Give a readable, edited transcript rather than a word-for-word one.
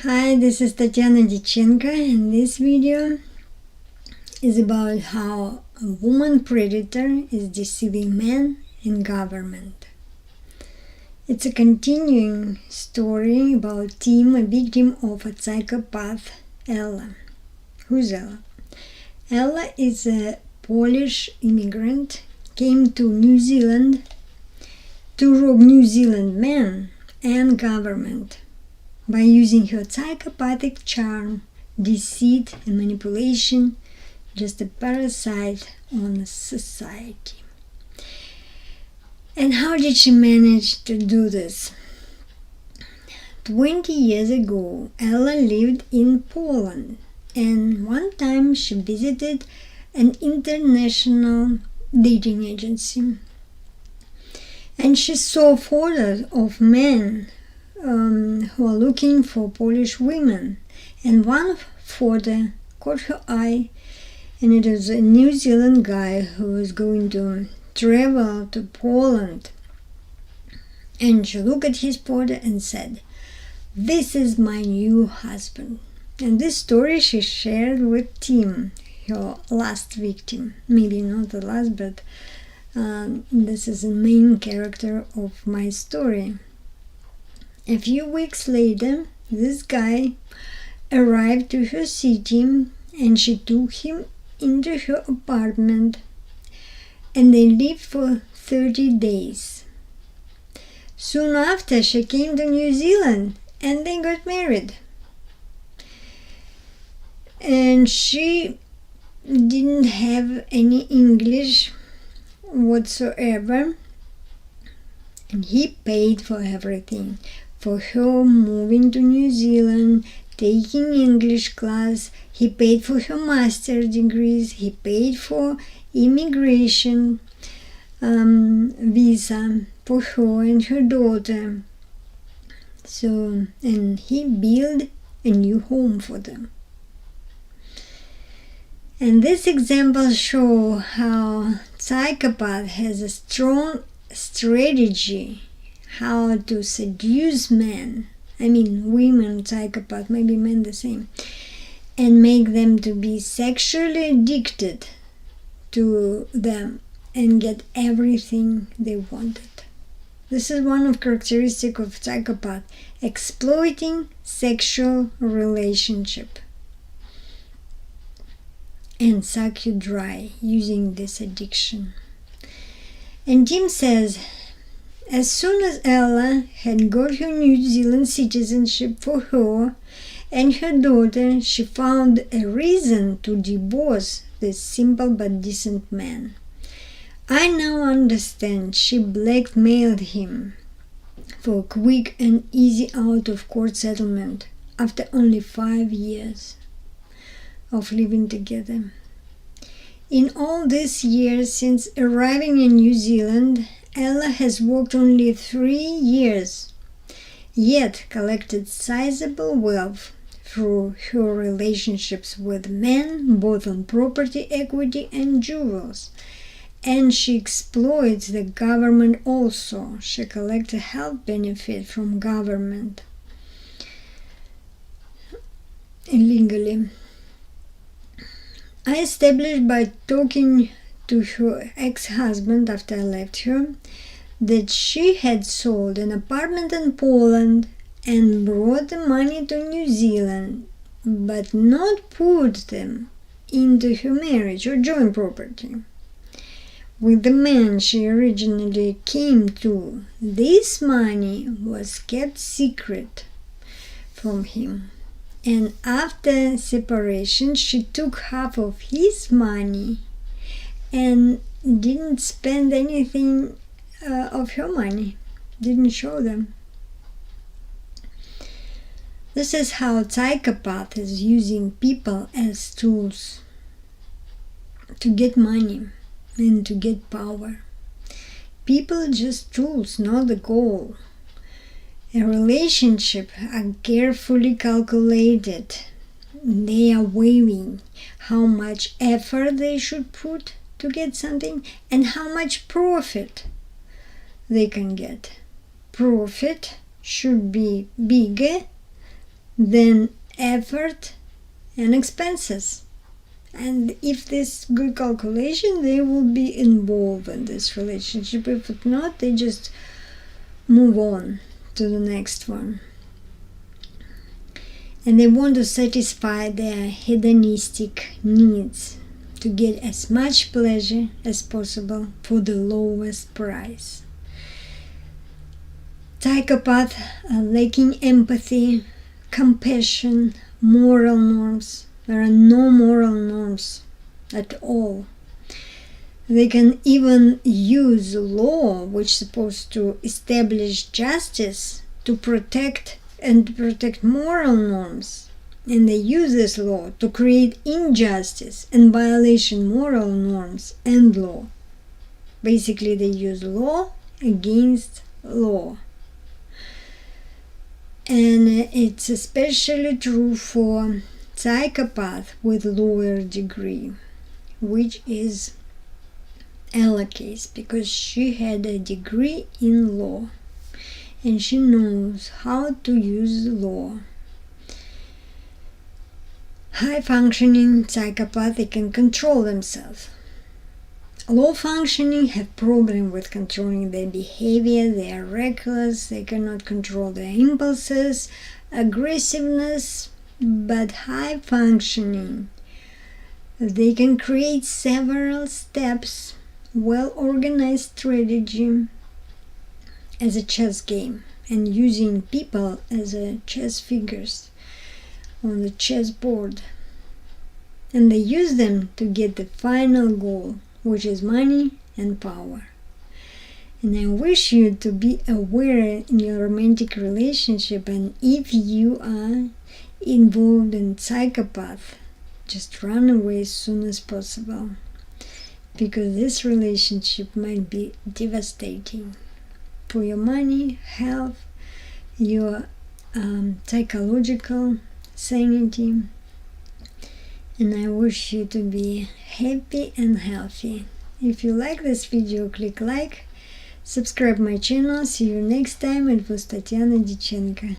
Hi, this is Tatiana Dyachenko, and this video is about how a woman predator is deceiving men in government. It's a continuing story about Tim, a victim of a psychopath, Ella. Who's Ella? Ella is a Polish immigrant, came to New Zealand to rob New Zealand men and government by using her psychopathic charm, deceit and manipulation, just a parasite on society. And how did she manage to do this? 20 years ago, Ella lived in Poland, and one time she visited an international dating agency. And she saw photos of men who are looking for Polish women, and one photo caught her eye, and it was a New Zealand guy who was going to travel to Poland. And she looked at his photo and said, "This is my new husband." And this story she shared with Tim, her last victim. Maybe not the last, but this is the main character of my story. A few weeks later, this guy arrived to her city, and she took him into her apartment, and they lived for 30 days. Soon after, she came to New Zealand, and they got married. And she didn't have any English whatsoever, and he paid for everything. For her moving to New Zealand, taking English class, he paid for her master's degrees, he paid for immigration visa for her and her daughter. And he built a new home for them. And this example shows how psychopath has a strong strategy how to seduce men, women psychopath, maybe men the same, and make them to be sexually addicted to them and get everything they wanted. This is one of characteristics of psychopath, exploiting sexual relationship and suck you dry using this addiction. And Tim says, as soon as Ella had got her New Zealand citizenship for her and her daughter, she found a reason to divorce this simple but decent man. I now understand she blackmailed him for a quick and easy out-of-court settlement after only 5 years of living together. In all these years since arriving in New Zealand, Ella has worked only 3 years, yet collected sizable wealth through her relationships with men, both on property, equity, and jewels. And she exploits the government also. She collects a health benefit from government illegally. I established by talking to her ex-husband after I left her that she had sold an apartment in Poland and brought the money to New Zealand, but not put them into her marriage or joint property. With the man she originally came to, this money was kept secret from him. And after separation, she took half of his money and didn't spend anything of her money, didn't show them. This is how psychopath is using people as tools to get money and to get power. People just tools, not the goal. A relationship are carefully calculated. They are weighing how much effort they should put to get something and how much profit they can get. Profit should be bigger than effort and expenses. And if this good calculation, they will be involved in this relationship. If not, they just move on to the next one. And they want to satisfy their hedonistic needs to get as much pleasure as possible for the lowest price. Psychopaths are lacking empathy, compassion, moral norms. There are no moral norms at all. They can even use law, which is supposed to establish justice, to protect moral norms. And they use this law to create injustice and violation moral norms and law. Basically, they use law against law. And it's especially true for psychopath with lower degree, which is Ella case, because she had a degree in law and she knows how to use law. High functioning psychopath, they can control themselves. Low functioning have problem with controlling their behavior. They are reckless, they cannot control their impulses, aggressiveness. But high functioning, they can create several steps, well-organized strategy as a chess game, and using people as a chess figures on the chessboard. And they use them to get the final goal, which is money and power. And I wish you to be aware in your romantic relationship, and if you are involved in psychopath, just run away as soon as possible, because this relationship might be devastating for your money, health, your psychological sanity. And I wish you to be happy and healthy. If you like this video, click like, subscribe my channel. See you next time. It was Tatiana Dyachenko.